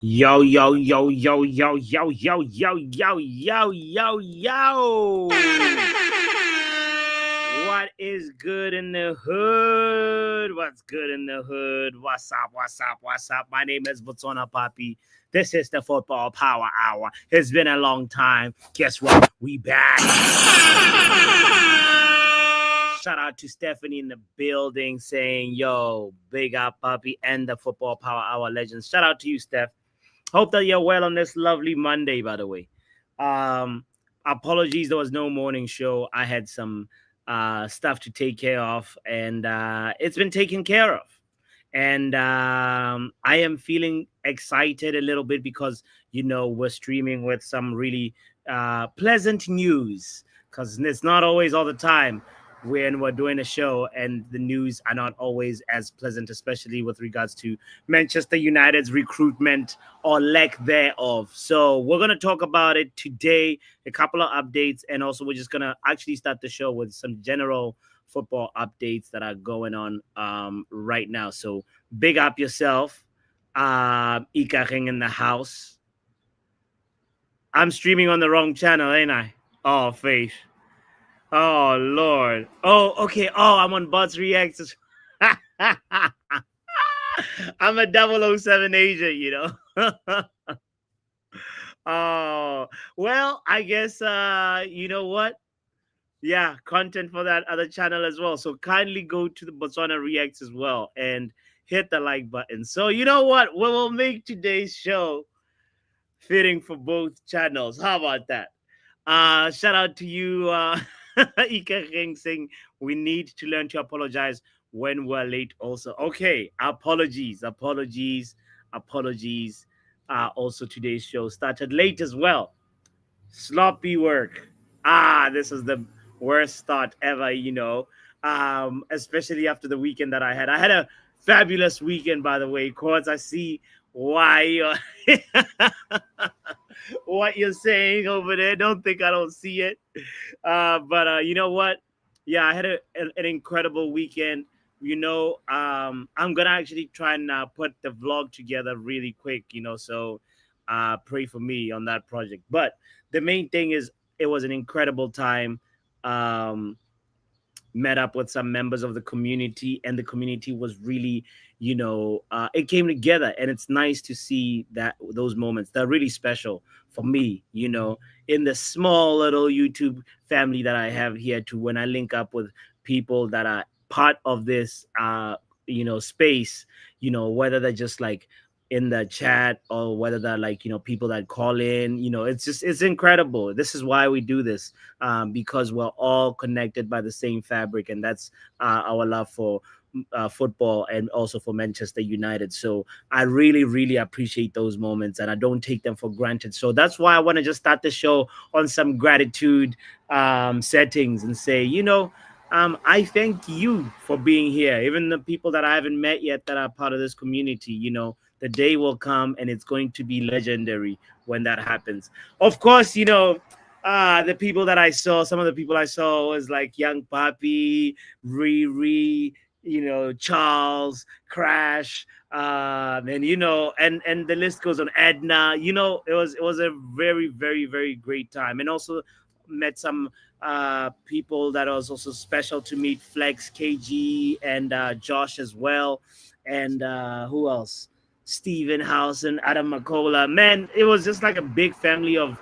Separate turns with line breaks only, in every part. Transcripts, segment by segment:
Yo, yo, yo, yo, yo, yo, yo, yo, yo, yo, yo, yo. What is good in the hood? What's good in the hood? What's up? What's up? What's up? My name is Botswana Papi. This is the Football Power Hour. It's been a long time. Guess what? We back. Shout out to Stephanie in the building saying, yo, big up Papi and the Football Power Hour legends. Shout out to you, Steph. Hope that you're well on this lovely Monday, by the way. Apologies, there was no morning show. I had some stuff to take care of, and it's been taken care of. And I am feeling excited a little bit because, we're streaming with some really pleasant news because it's not always all the time when we're doing a show and the news are not always as pleasant, especially with regards to Manchester United's recruitment or lack thereof. So we're going to talk about it today, a couple of updates, and also we're just going to actually start the show with some general football updates that are going on right now. So big up yourself. Ikaching in the house. I'm streaming on the wrong channel, ain't I? Oh, Faith. Oh, Lord. Oh, okay. Oh, I'm on Bots Reacts. I'm a 007 agent, Oh, well, I guess, you know what? Yeah, content for that other channel as well. So kindly go to the Botswana Reacts as well and hit the like button. So you know what? We will make today's show fitting for both channels. How about that? Shout out to you, Ika Ring saying we need to learn to apologize when we're late also. Okay, apologies. Also today's show started late as well. Sloppy work. This is the worst start ever, especially after the weekend that I had. I had a fabulous weekend, by the way, Courts. I see why you're what you're saying over there. Don't think I don't see it. But you know what? Yeah, I had an incredible weekend. I'm gonna actually try and put the vlog together really quick, so pray for me on that project. But the main thing is it was an incredible time. Um, Met up with some members of the community, and the community was really, it came together, and it's nice to see that those moments. They're really special for me, in the small little YouTube family that I have here. To when I link up with people that are part of this, space, whether they're just like in the chat or whether they're like people that call in, it's incredible. This is why we do this, because we're all connected by the same fabric, and that's our love for football and also for Manchester United. So I really, really appreciate those moments, and I don't take them for granted. So that's why I want to just start the show on some gratitude settings and say, I thank you for being here. Even the people that I haven't met yet that are part of this community, the day will come and it's going to be legendary when that happens. Of course, the people that I saw, some of the people I saw was like Young Papi, Riri, Charles, Crash, and the list goes on. Edna, it was a very, very, very great time, and also met some people that was also special to meet, Flex, KG, and Josh as well, and who else? Steven House and Adam McCullough. Man, it was just like a big family of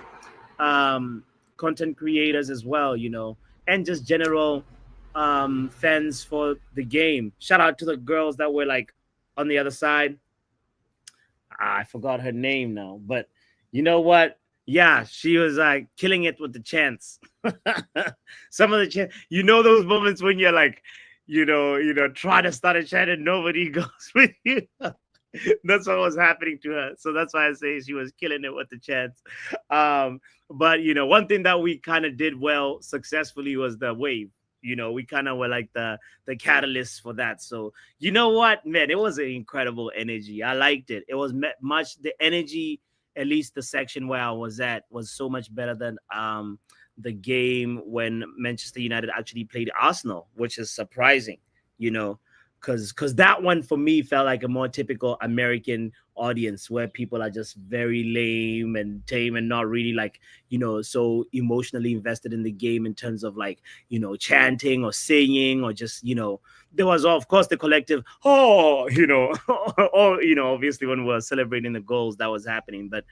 um, content creators as well, and just general fans for the game. Shout out to the girls that were like on the other side. I forgot her name now, but you know what? Yeah, she was like killing it with the chants. Some of the chants, those moments when you're like, try to start a chant and nobody goes with you. That's what was happening to her. So that's why I say she was killing it with the chants. But one thing that we kind of did well successfully was the wave. We kind of were like the catalyst for that. So you know what, man, it was an incredible energy. I liked it. It was much the energy. At least the section where I was at was so much better than the game when Manchester United actually played Arsenal, which is surprising. You know, because that one for me felt like a more typical American audience where people are just very lame and tame and not really like, so emotionally invested in the game in terms of like, chanting or singing or just, there was of course the collective, oh, or obviously when we were celebrating the goals that was happening. But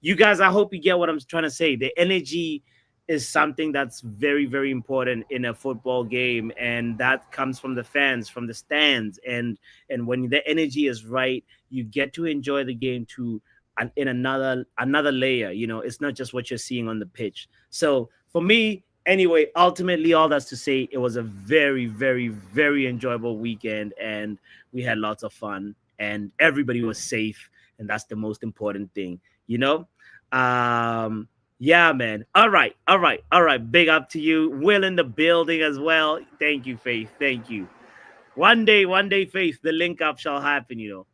you guys, I hope you get what I'm trying to say. The energy is something that's very, very important in a football game, and that comes from the fans, from the stands, and when the energy is right, you get to enjoy the game to in another layer. It's not just what you're seeing on the pitch. So for me, anyway, ultimately, all that's to say, it was a very, very, very enjoyable weekend, and we had lots of fun, and everybody was safe, and that's the most important thing, you know. Um, yeah, man. All right, all right, all right. Big up to you. Will in the building as well. Thank you, Faith. Thank you. One day, Faith, the link up shall happen,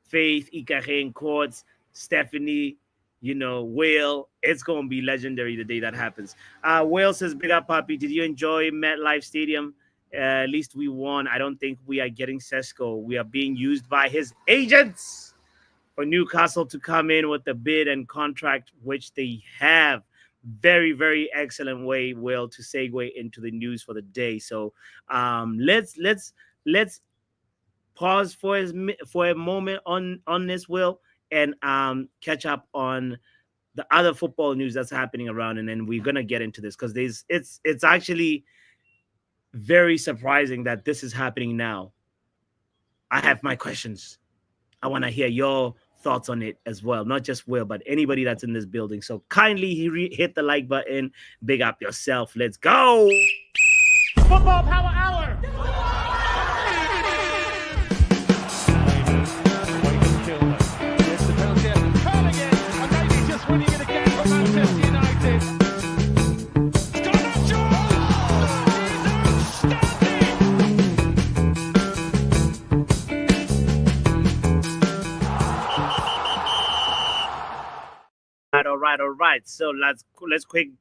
Faith, Ikahe Courts, Stephanie, Will. It's going to be legendary the day that happens. Will says, big up, Poppy. Did you enjoy MetLife Stadium? At least we won. I don't think we are getting Šeško. We are being used by his agents for Newcastle to come in with the bid and contract, which they have. Very, very excellent way, Will, to segue into the news for the day. So let's pause for a moment on this, Will, and catch up on the other football news that's happening around, and then we're gonna get into this because it's actually very surprising that this is happening now. I have my questions. I want to hear your thoughts on it as well, not just Will, but anybody that's in this building. So kindly hit the like button, big up yourself. Let's go. Football Power Hour. All right. So let's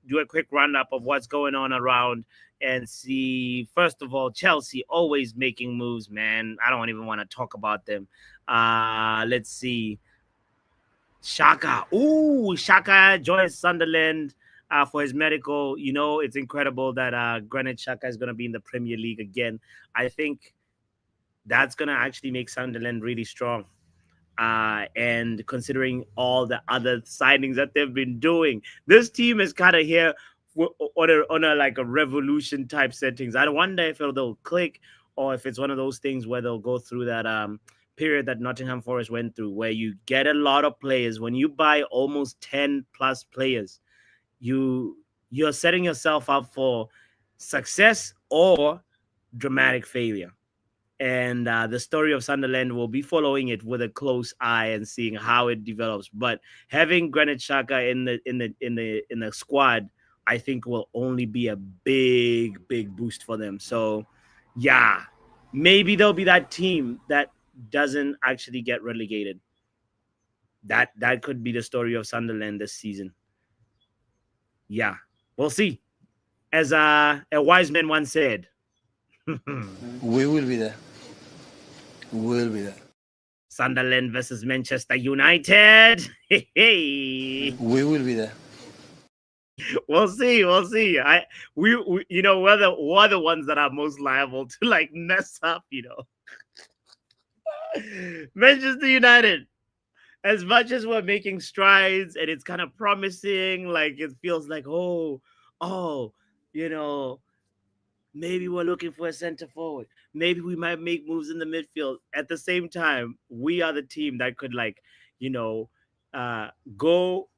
do a quick roundup of what's going on around and see. First of all, Chelsea always making moves, man. I don't even want to talk about them. Let's see. Shaka. Ooh, Shaka joins Sunderland for his medical. It's incredible that Granit Xhaka is going to be in the Premier League again. I think that's going to actually make Sunderland really strong. And considering all the other signings that they've been doing, this team is kind of here on a like a revolution type settings. I wonder if they'll click or if it's one of those things where they'll go through that period that Nottingham Forest went through, where you get a lot of players. When you buy almost 10 plus players, you're setting yourself up for success or dramatic failure. And the story of Sunderland will be following it with a close eye and seeing how it develops. But having Granit Xhaka in the squad, I think will only be a big boost for them. So, yeah, maybe there'll be that team that doesn't actually get relegated. That could be the story of Sunderland this season. Yeah, we'll see. As a wise man once said,
we will be there. We'll be there.
Sunderland versus Manchester United. Hey.
We will be there.
We'll see. We're the ones that are most liable to like mess up. Manchester United. As much as we're making strides and it's kind of promising, like it feels like maybe we're looking for a center forward. Maybe we might make moves in the midfield. At the same time, we are the team that could go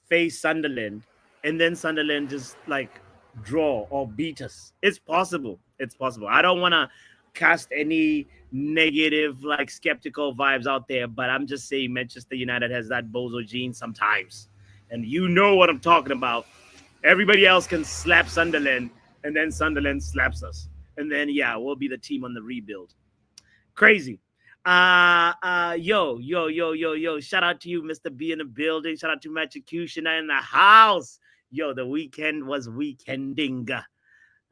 face Sunderland and then Sunderland just like draw or beat us. It's possible. It's possible. I don't want to cast any negative, like skeptical vibes out there, but I'm just saying Manchester United has that bozo gene sometimes. And you know what I'm talking about. Everybody else can slap Sunderland, and then Sunderland slaps us. And then, we'll be the team on the rebuild. Crazy. Yo. Shout out to you, Mr. B in the building. Shout out to Machucutioner in the house. Yo, the weekend was weekending.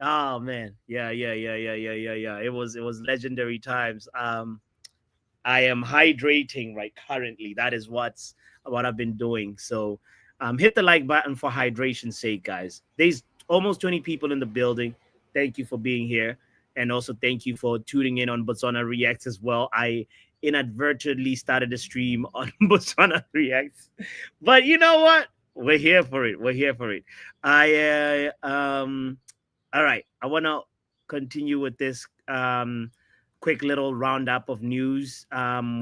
Oh man, yeah, yeah, yeah, yeah, yeah, yeah, yeah. It was legendary times. I am hydrating right currently. That is what I've been doing. So hit the like button for hydration's sake, guys. There's almost 20 people in the building. Thank you for being here. And also thank you for tuning in on Botswana Reacts as well. I inadvertently started a stream on Botswana Reacts. But you know what? We're here for it. We're here for it. I all right. I wanna continue with this quick little roundup of news.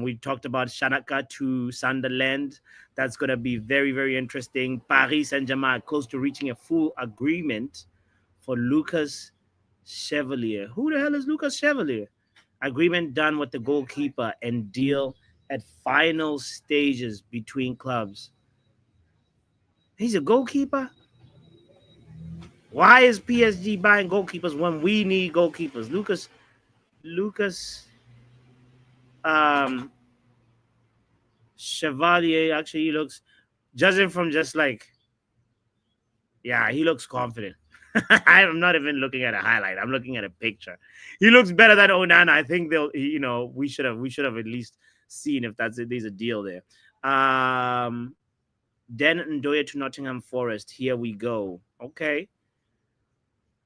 We talked about Shanaka to Sunderland. That's going to be very, very interesting. Paris Saint Germain close to reaching a full agreement for Lucas Chevalier. Who the hell is Lucas Chevalier? Agreement done with the goalkeeper and deal at final stages between clubs. He's a goalkeeper? Why is PSG buying goalkeepers when we need goalkeepers? Lucas um Chevalier actually he looks, judging from just like, yeah, he looks confident. I'm not even looking at a highlight. I'm looking at a picture. He looks better than Onana. I think we should have at least seen if there's a deal there. Den Ndoye to Nottingham Forest. Here we go. Okay.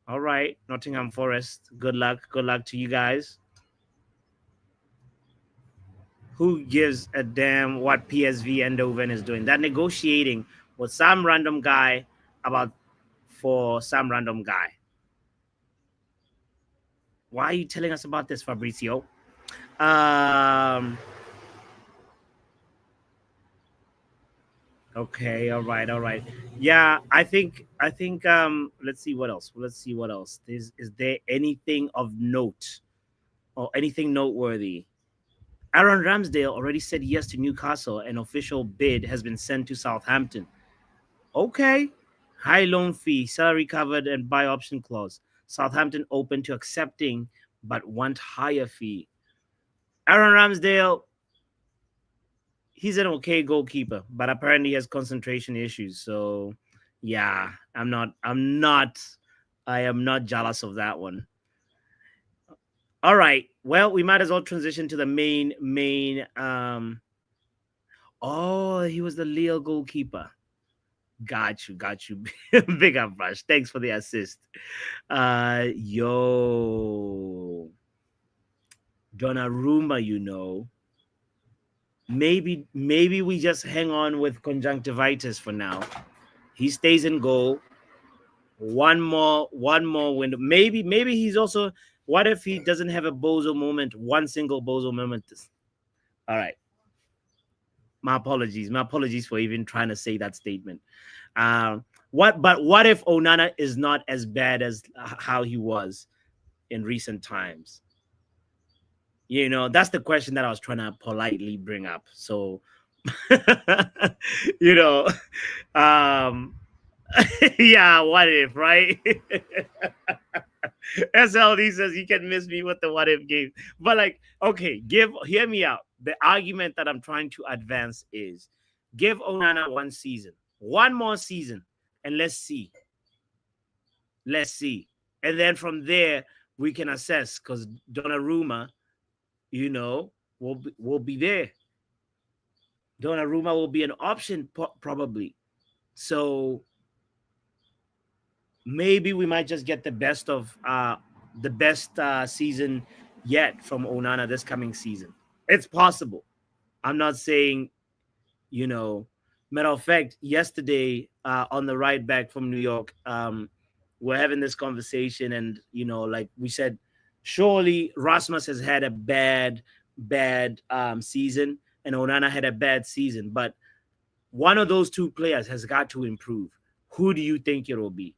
All right. Nottingham Forest. Good luck. Good luck to you guys. Who gives a damn what PSV Eindhoven is doing? That negotiating with some random guy about for some random guy. Why are you telling us about this, Fabrizio? Um. Okay. All right. All right. Yeah. I think. Let's see what else. Let's see what else. Is there anything of note or anything noteworthy? Aaron Ramsdale already said yes to Newcastle. An official bid has been sent to Southampton. Okay. High loan fee, salary covered, and buy option clause. Southampton open to accepting, but want higher fee. Aaron Ramsdale, he's an okay goalkeeper, but apparently he has concentration issues. So, yeah, I am not jealous of that one. All right. Well, we might as well transition to the main. Oh, he was the Lille goalkeeper. Got you. Big up, Rush. Thanks for the assist. Yo, Donnarumma, maybe we just hang on with conjunctivitis for now. He stays in goal. One more window. Maybe he's also. What if he doesn't have a bozo moment? One single bozo moment. All right. My apologies. My apologies for even trying to say that statement. What if Onana is not as bad as how he was in recent times? That's the question that I was trying to politely bring up. So, you know, um, yeah, what if, right? SLD says you can miss me with the what if game. But like, okay, hear me out. The argument that I'm trying to advance is give Onana one season, one more season, and let's see. Let's see. And then from there, we can assess because Donnarumma, will be there. Donnarumma will be an option probably. So maybe we might just get the best season yet from Onana this coming season. It's possible. I'm not saying, you know. Matter of fact, yesterday on the ride back from New York, we're having this conversation, and like we said, surely Rasmus has had a bad season, and Onana had a bad season, but one of those two players has got to improve. Who do you think it will be?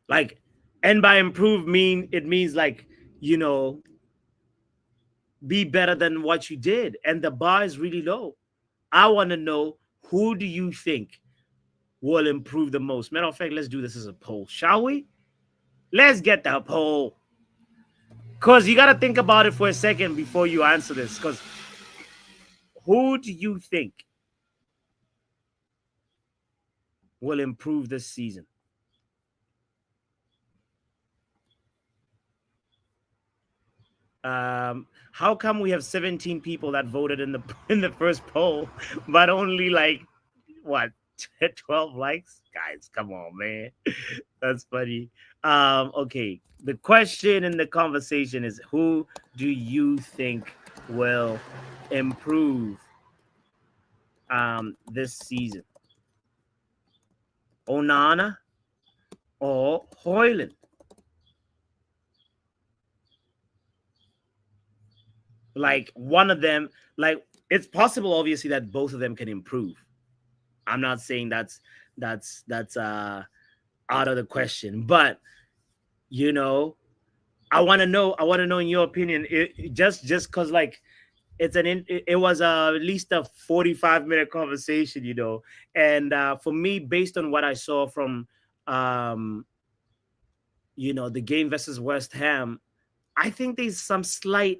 Like, and by improve means like, you know, be better than what you did. And the bar is really low. I want to know, who do you think will improve the most? Matter of fact, let's do this as a poll, shall we? Let's get the poll. Because you got to think about it for a second before you answer this. Because who do you think will improve this season? How come we have 17 people that voted in the in the first poll, but only like what 12 likes? Guys, come on, man. That's funny. Okay. The question in the conversation is, who do you think will improve this season? Onana or Hoyland? Like one of them, like it's possible obviously that both of them can improve. I'm not saying that's out of the question, but you know, I want to know in your opinion, just cuz like it was at least a 45-minute conversation, and for me, based on what I saw from um the game versus West Ham, I think there's some slight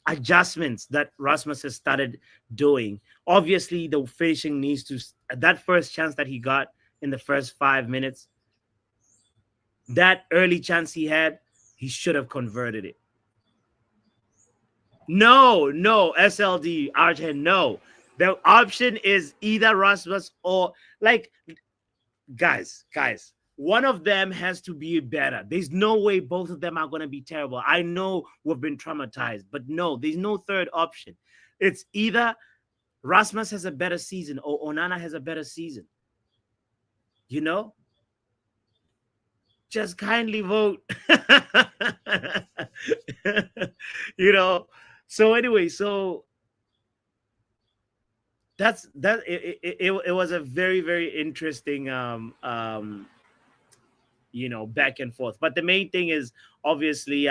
adjustments that Rasmus has started doing. Obviously, the finishing needs to, that first chance that he got in the first 5 minutes, that early chance he had, he should have converted it. No, SLD, Argent, no. The option is either Rasmus or, like, guys, one of them has to be better. There's no way both of them are going to be terrible. I know we've been traumatized, but no, there's no third option. It's either Rasmus has a better season or Onana has a better season. You know? Just kindly vote. you know. So anyway, so it was a very, very interesting back and forth. But the main thing is obviously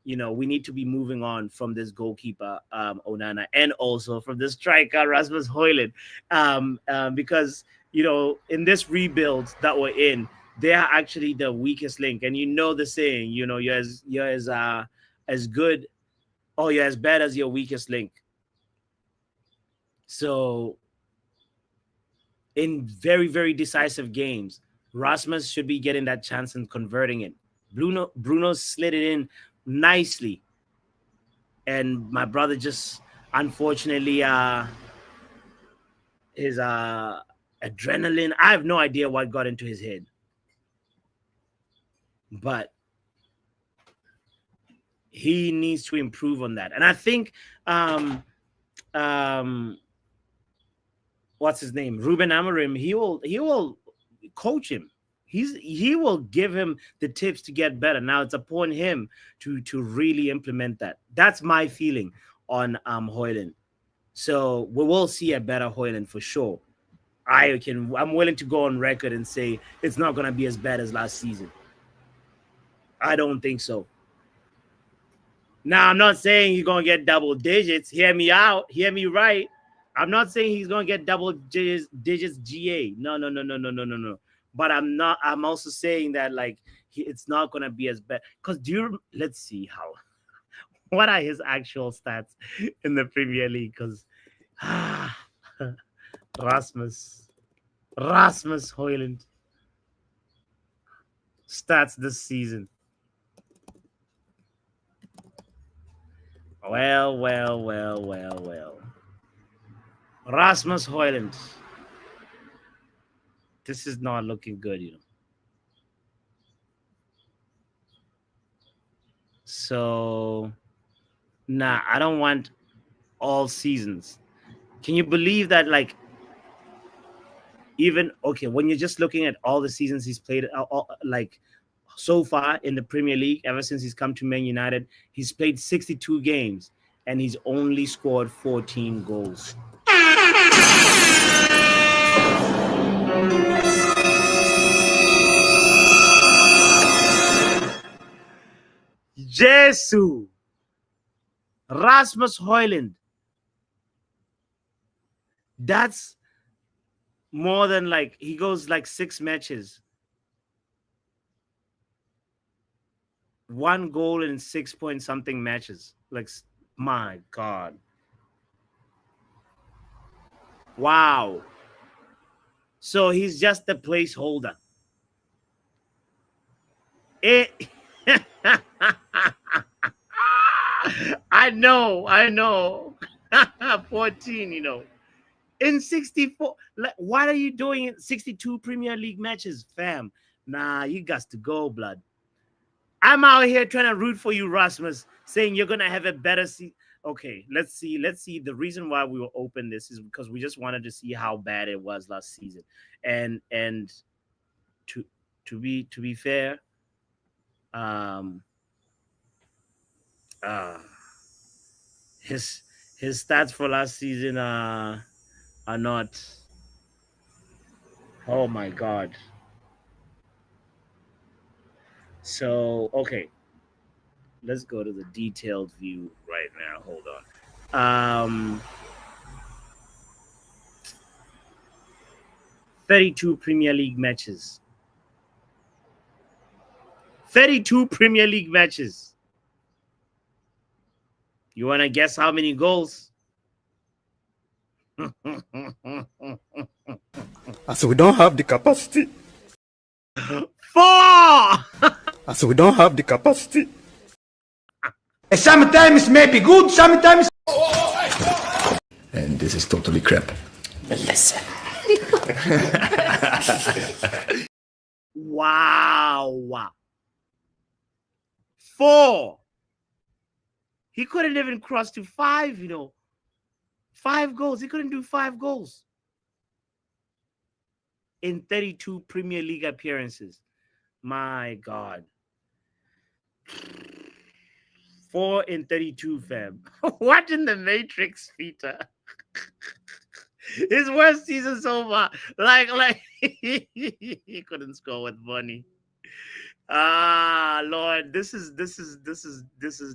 we need to be moving on from this goalkeeper Onana, and also from the striker Rasmus Højlund, because in this rebuild that we're in, they are actually the weakest link. And the saying, you're as good, or you're as bad as your weakest link. So in very, very decisive games, Rasmus should be getting that chance and converting it. Bruno slid it in nicely, and my brother just, unfortunately, his adrenaline, I have no idea what got into his head, but he needs to improve on that. And I think what's his name, Ruben Amorim, he will coach him. He will give him the tips to get better. Now it's upon him to really implement that. That's my feeling on Højlund. So we will see a better Højlund for sure. I'm willing to go on record and say it's not gonna be as bad as last season. I don't think so. Now I'm not saying he's gonna get double digits. Hear me out. Hear me right. I'm not saying he's gonna get double digits GA. No, no, no, no, no, no, no, no. But I'm not. I'm also saying that like it's not gonna be as bad. Cause let's see how. What are his actual stats in the Premier League? Cause Rasmus Højlund stats this season. Well. Rasmus Højlund. This is not looking good. So, nah, I don't want all seasons. Can you believe that? Like, even okay, when you're just looking at all the seasons he's played, like so far in the Premier League, ever since he's come to Man United, he's played 62 games and he's only scored 14 goals. Jesus, Rasmus Højlund. That's more than, like, he goes like 6 matches. 1 goal in 6 point something matches. Like, my God. Wow. So he's just a placeholder. I know. 14, In 64. What are you doing in 62 Premier League matches, fam? Nah, you got to go, blood. I'm out here trying to root for you, Rasmus, saying you're gonna have a better season. Okay, let's see. Let's see. The reason why we will open this is because we just wanted to see how bad it was last season. And to to be fair, um uh his his stats for last season are not, oh my god. So okay, let's go to the detailed view right now. Hold on. 32 Premier League matches. 32 Premier League matches. You want to guess how many goals?
As we don't have the capacity.
4!
As we don't have the capacity.
Sometimes maybe good, sometimes.
And this is totally crap.
Listen.
Wow. 4. He couldn't even cross to 5, 5 goals. He couldn't do 5 goals in 32 Premier League appearances. My God. 4 in 32, fam. What in the Matrix, Peter? His worst season so far. Like he couldn't score with money. Lord, this is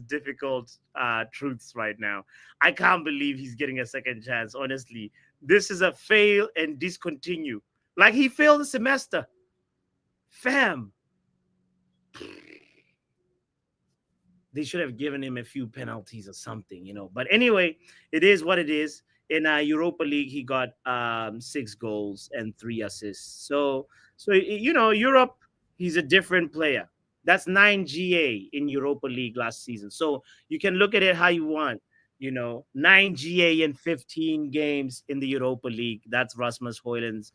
difficult truths right now. I can't believe he's getting a second chance. Honestly, this is a fail and discontinue. Like he failed the semester, fam. They should have given him a few penalties or something, But anyway, it is what it is. In Europa League, he got 6 goals and 3 assists. So Europe, he's a different player. That's 9 GA in Europa League last season. So you can look at it how you want. 9 GA in 15 games in the Europa League. That's Rasmus Højlund's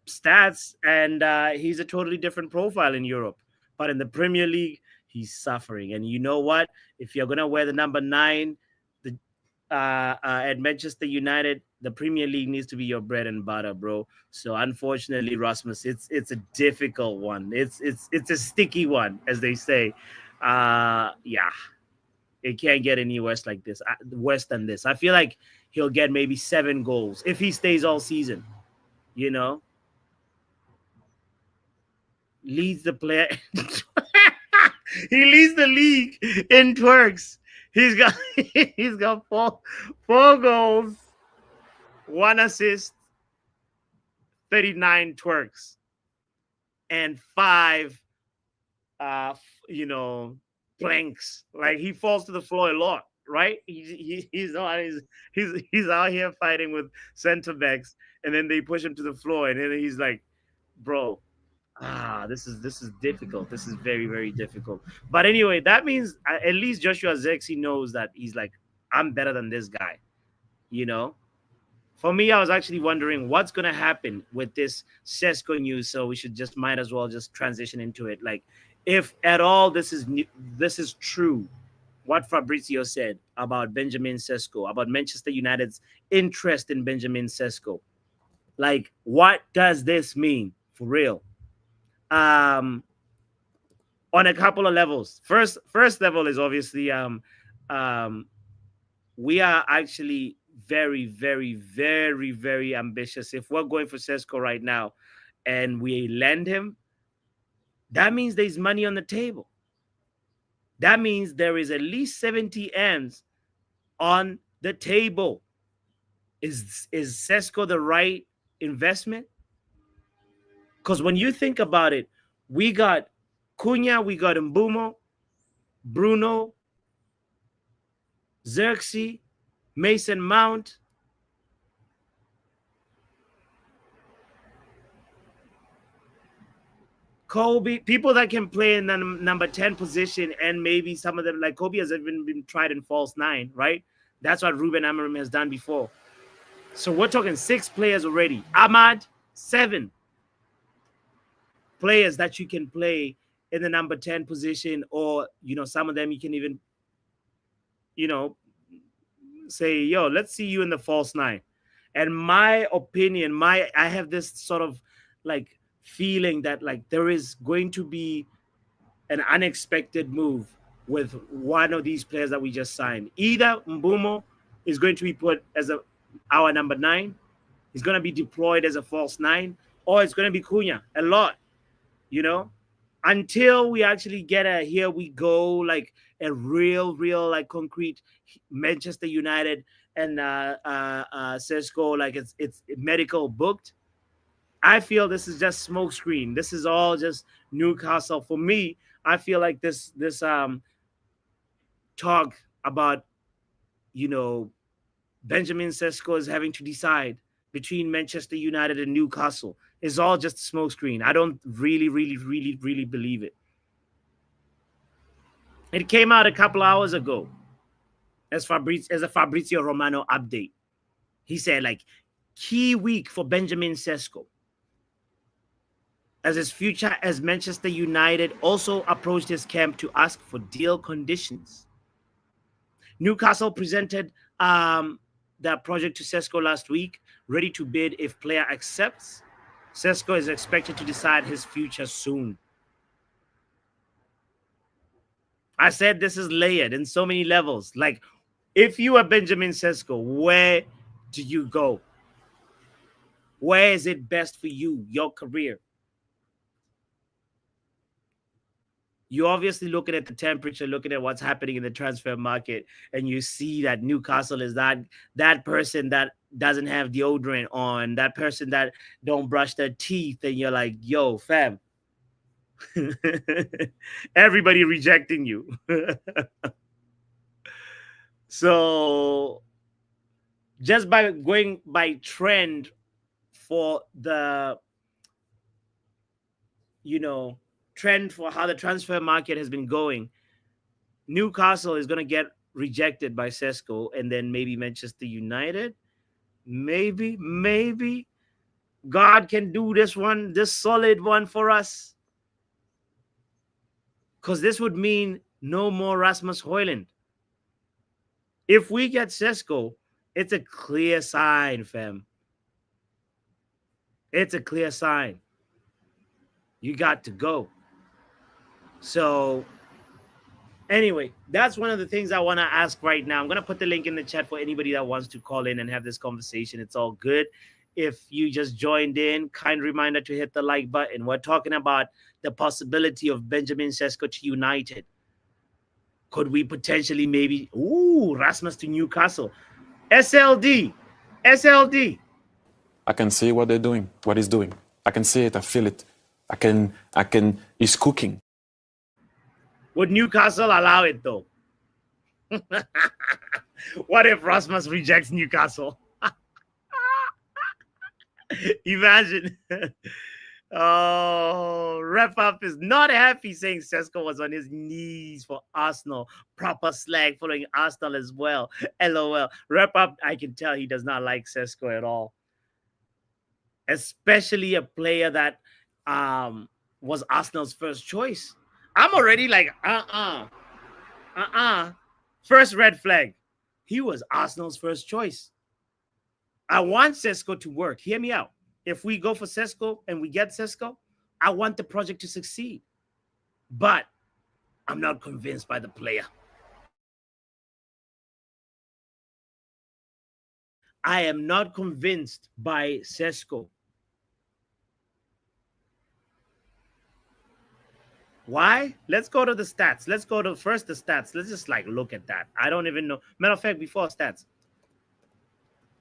stats, and he's a totally different profile in Europe. But in the Premier League, he's suffering. And you know what? If you're gonna wear the number 9, at Manchester United, the Premier League needs to be your bread and butter, bro. So unfortunately, Rasmus, it's a difficult one. It's a sticky one, as they say. Yeah, it can't get any worse like this. Worse than this. I feel like he'll get maybe 7 goals if he stays all season. Leads the player. He leads the league in twerks. He's got four goals, 1 assist, 39 twerks, and 5 planks. Like he falls to the floor a lot, right? He's out here fighting with center backs, and then they push him to the floor, and then he's like, bro. This is difficult. This is very, very difficult. But anyway, that means at least Joshua Zexi knows that he's like, I'm better than this guy. For me, I was actually wondering what's gonna happen with this Šeško news. So we should might as well just transition into it. Like, if at all this is true, what Fabrizio said about Benjamin Šeško, about Manchester United's interest in Benjamin Šeško. Like, what does this mean for real? On a couple of levels. First level is obviously we are actually very, very, very, very ambitious. If we're going for Šeško right now and we lend him, that means there's money on the table. That means there is at least 70 M's on the table. Is Šeško the right investment? Because when you think about it, we got Cunha, we got Mbumo, Bruno, Xerxes, Mason Mount. Kobe, people that can play in the number 10 position, and maybe some of them, like Kobe, has even been tried in false nine, right? That's what Ruben Amorim has done before. So we're talking 6 players already. Ahmad, 7 players that you can play in the number 10 position, or, some of them you can even, say, yo, let's see you in the false nine. And my opinion, I have this sort of like feeling that like there is going to be an unexpected move with one of these players that we just signed. Either Mbumo is going to be put as our number 9, he's going to be deployed as a false 9, or it's going to be Cunha a lot, until we actually get a here we go, like a real like concrete Manchester United and Šeško, like it's medical booked. I feel this is just smokescreen. This is all just Newcastle. For me, I feel like this talk about, Benjamin Šeško is having to decide between Manchester United and Newcastle is all just smokescreen. I don't really believe it. It came out a couple hours ago as a Fabrizio Romano update. He said, like, key week for Benjamin Šeško, as his future as Manchester United also approached his camp to ask for deal conditions. Newcastle presented their project to Šeško last week, ready to bid if player accepts. Šeško is expected to decide his future soon. I said this is layered in so many levels. Like, if you are Benjamin Šeško, where do you go? Where is it best for you, your career? You're obviously looking at the temperature, looking at what's happening in the transfer market, and you see that Newcastle is that person that doesn't have deodorant on, that person that don't brush their teeth, and you're like, yo, fam. Everybody rejecting you. So just by going by trend for the, trend for how the transfer market has been going, Newcastle is going to get rejected by Šeško, and then maybe Manchester United. Maybe God can do this solid one for us. Because this would mean no more Rasmus Højlund. If we get Šeško, it's a clear sign, fam. It's a clear sign. You got to go. So anyway, that's one of the things I want to ask right now. I'm going to put the link in the chat for anybody that wants to call in and have this conversation. It's all good. If you just joined in, kind reminder to hit the like button. We're talking about the possibility of Benjamin Šeško to United. Could we potentially maybe, Rasmus to Newcastle? SLD.
I can see what they're doing, what he's doing. I can see it, I feel it. He's cooking.
Would Newcastle allow it though? What if Rasmus rejects Newcastle? Imagine. Oh, Rep Up is not happy, saying Šeško was on his knees for Arsenal. Proper slag following Arsenal as well. LOL. Rep Up, I can tell he does not like Šeško at all. Especially a player that was Arsenal's first choice. I'm already like, First red flag. He was Arsenal's first choice. I want Šeško to work. Hear me out. If we go for Šeško and we get Šeško, I want the project to succeed. But I'm not convinced by the player. I am not convinced by Šeško. Why? Let's go to the stats. Let's go to first the stats. Let's just like look at that. I don't even know. Matter of fact, before stats,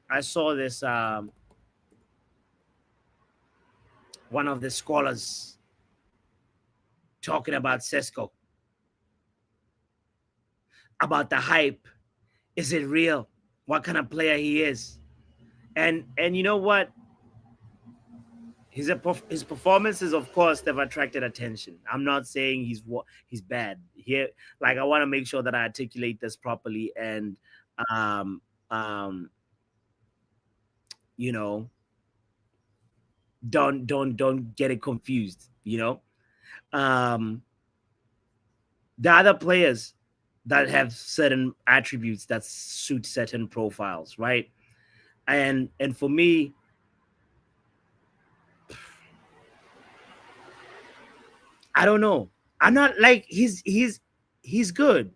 I saw this one of the scholars talking about Šeško, about the hype. Is it real? What kind of player he is? And you know what? his performances, of course, they've attracted attention. I'm not saying he's bad here. Like, I want to make sure that I articulate this properly, and um um you know, don't get it confused. Um the other players that have certain attributes that suit certain profiles, right? And for me, I don't know. I'm not like he's good.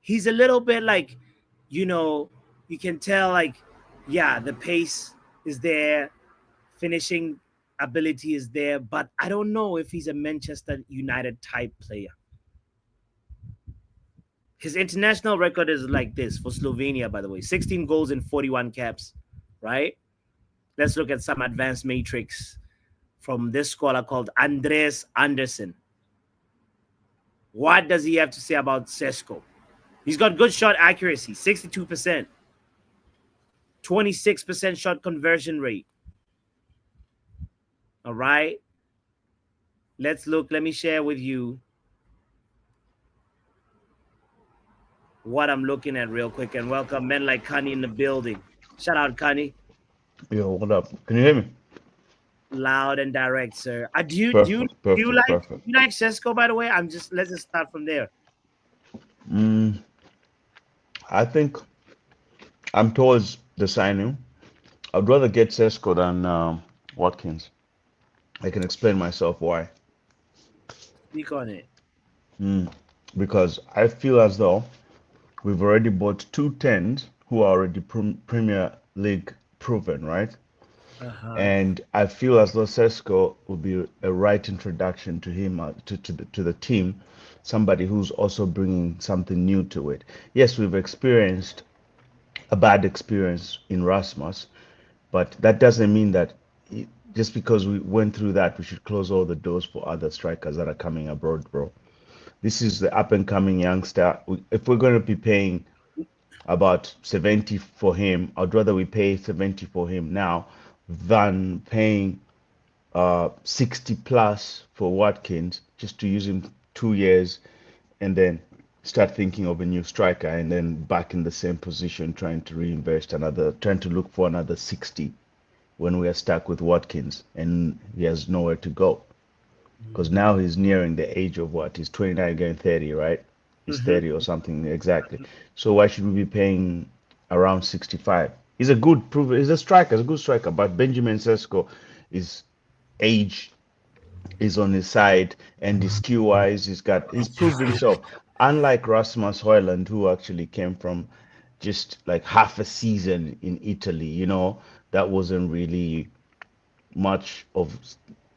He's a little bit like, you know, you can tell, like, yeah, the pace is there, finishing ability is there, but I don't know if he's a Manchester United type player. His international record is like this for Slovenia, by the way: 16 goals in 41 caps, right? Let's look at some advanced matrix from this scholar called Andres Anderson. What does he have to say about Šeško? He's got good shot accuracy, 62%, 26% shot conversion rate. All right. Let's look. Let me share with you what I'm looking at real quick, and welcome men like Kani in the building. Shout out, Kani.
Yo, what up? Can you hear me?
Loud and direct, sir. Do you do you
Perfect,
do you
perfect,
like
perfect.
Šeško, by the way? Let's just start from there.
Mm, I think I'm towards the signing. I'd rather get Sesko than Watkins. I can explain myself why.
Speak on it.
Mm, because I feel as though we've already bought two tens who are already Premier League proven, right?
Uh-huh.
And I feel as though Sesko would be a right introduction to him, to the team, somebody who's also bringing something new to it. Yes, we've experienced a bad experience in Rasmus, but that doesn't mean that just because we went through that, we should close all the doors for other strikers that are coming abroad, bro. This is the up and coming youngster. If we're going to be paying about 70 for him, I'd rather we pay 70 for him now than paying 60 plus for Watkins just to use him 2 years and then start thinking of a new striker and then back in the same position trying to reinvest another, trying to look for another 60 when we are stuck with Watkins and he has nowhere to go. Because now he's nearing the age of what? He's 29 going 30, right? He's
Mm-hmm.
30 or something exactly. So why should we be paying around 65? He's a good proven, he's a striker, he's a good striker, but Benjamin Sesko is age is on his side and his skill wise he's proved himself. Unlike Rasmus Højlund, who actually came from just like half a season in Italy, that wasn't really much of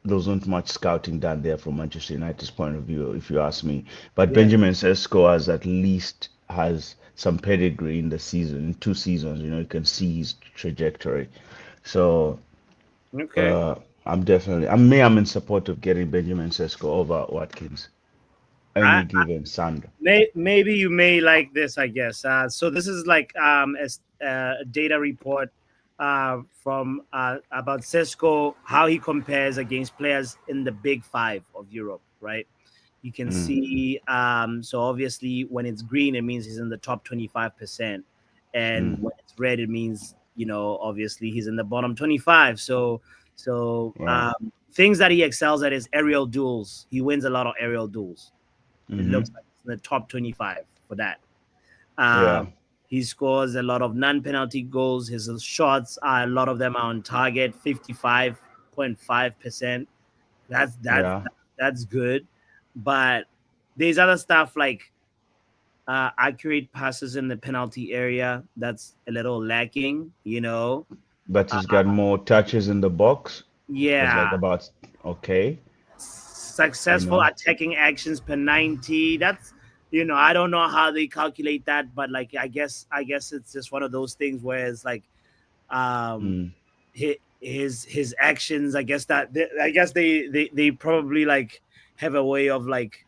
there wasn't much scouting done there from Manchester United's point of view, if you ask me. But
Yeah.
Benjamin Sesko has some pedigree in the season, in 2 seasons, you can see his trajectory. So
Okay.
uh, I'm in support of getting Benjamin Sesko over Watkins
I,
any given Sunday.
maybe you may like this, I guess. So this is like a data report from about Cisco, how he compares against players in the big five of Europe, right? You can
Mm,
see, so obviously when it's green, it means he's in the top 25%. And
mm,
when it's red, it means, obviously he's in the bottom 25. So
right.
things that he excels at is aerial duels. He wins a lot of aerial duels. It
Mm-hmm.
looks like it's in the top 25 for that. Um,
Yeah.
he scores a lot of non-penalty goals. His shots are a lot of them are on target, 55.5%. That's that's
Yeah.
that's good. But there's other stuff like accurate passes in the penalty area that's a little lacking.
But
Uh,
he's got more touches in the box. It's
yeah,
like about okay, you
successful
know.
attacking actions per 90. That's, I don't know how they calculate that, but like I guess it's just one of those things where it's like um
Mm,
his actions, I guess they probably like have a way of like,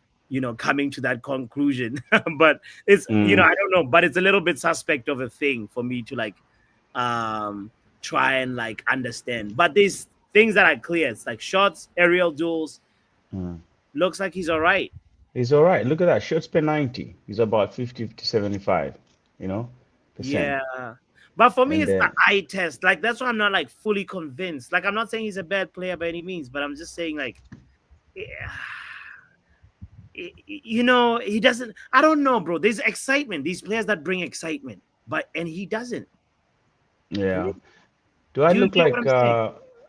coming to that conclusion. But it's,
mm,
I don't know, but it's a little bit suspect of a thing for me to like um try and like understand. But there's things that are clear. It's like shots, aerial duels.
Mm.
Looks like he's all right.
He's all right. Look at that. Shots per 90. He's about 50 to 75, you know, percent.
Yeah. But for me,
And
it's the
then,
eye test. Like that's why I'm not like fully convinced. Like I'm not saying he's a bad player by any means, but I'm just saying like, yeah, he doesn't. I don't know, bro. There's excitement. These players that bring excitement, and he doesn't.
yeah.
Do
Do I
you
look
get what
like,
I'm saying?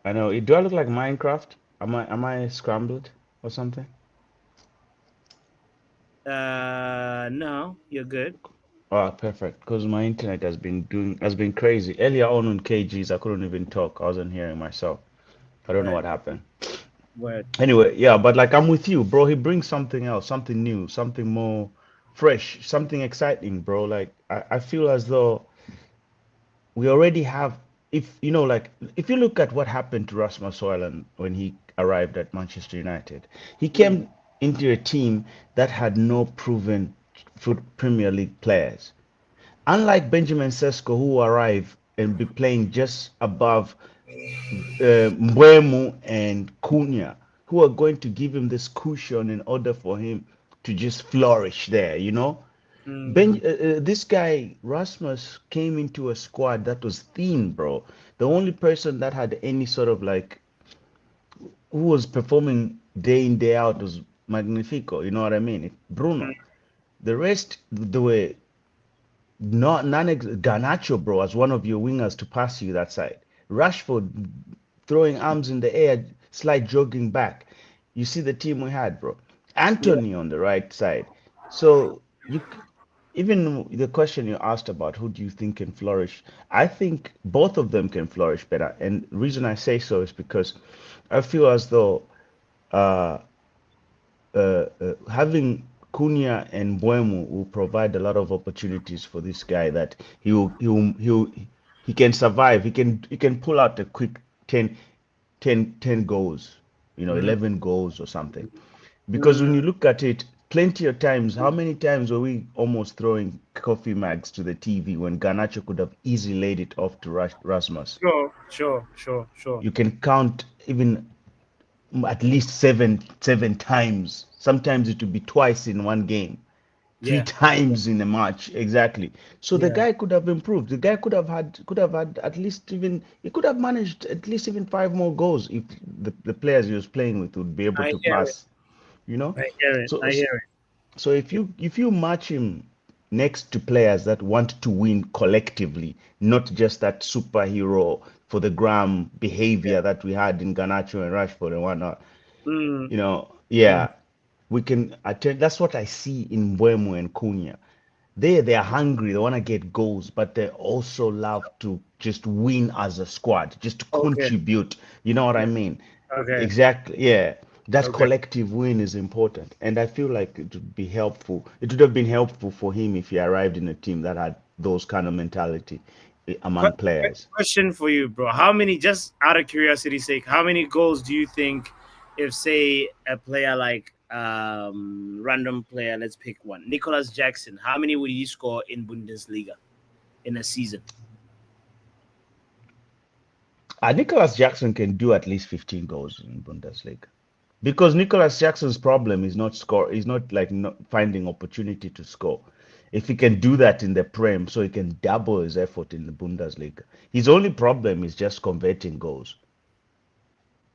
I know, do I look like Minecraft? Am I scrambled or something?
No, you're good.
Oh, perfect. Because my internet has been crazy. Earlier on KGs, I couldn't even talk. I wasn't hearing myself. I don't know
Word,
what happened.
word.
Anyway, yeah, but like I'm with you, bro. He brings something else, something new, something more fresh, something exciting, bro. Like I feel as though we already have, if you know, like if you look at what happened to Rasmus Højlund when he arrived at Manchester United, he
Mm,
came into a team that had no proven Premier League players. Unlike Benjamin Sesko, who arrived and be playing just above Mbeumo and Cunha, who are going to give him this cushion in order for him to just flourish there, you know?
mm,
This guy Rasmus came into a squad that was thin, bro. The only person that had any sort of like who was performing day in day out was Magnifico. You know what I mean?
mm,
Bruno. The rest, they were not none. Garnacho, bro, as one of your wingers to pass you that side. Rashford throwing arms in the air, slight jogging back. You see the team we had, bro.
yeah.
Anthony on the right side. So even the question you asked about who do you think can flourish, I think both of them can flourish better. And the reason I say so is because I feel as though uh, having Cunha and Buemo will provide a lot of opportunities for this guy that he can survive. He can pull out a quick 10, 10 goals,
Mm,
11 goals or something. Because
mm,
when you look at it, plenty of times, how many times were we almost throwing coffee mags to the TV when Garnacho could have easily laid it off to Rasmus?
sure.
You can count even at least seven times. Sometimes it would be twice in one game, three
Yeah,
times in a match. Exactly. So the
yeah.
guy could have improved. The guy could have had at least even he could have managed at least even five more goals if the players he was playing with would be able
I
to
hear it.
pass. You know.
I hear it.
So
I hear it.
so if you match him next to players that want to win collectively, not just that superhero for the gram
Yeah.
behavior that we had in Garnacho and Rashford and whatnot,
Mm, mm,
yeah, we can attend. That's what I see in Buemo and Cunha. They are hungry, they want to get goals, but they also love to just win as a squad, just to
okay.
contribute. You know what I mean?
Okay.
Exactly. Yeah. That
Okay.
collective win is important. And I feel like it would be helpful. It would have been helpful for him if he arrived in a team that had those kind of mentality among players.
Question for you, bro. How many, just out of curiosity's sake, how many goals do you think if, say, a player like random player, let's pick one, Nicholas Jackson, how many would he score in Bundesliga in a season?
Nicholas Jackson can do at least 15 goals in Bundesliga. Because Nicholas Jackson's problem is not score, is not like not finding opportunity to score. If he can do that in the Prem, so he can double his effort in the Bundesliga. His only problem is just converting goals.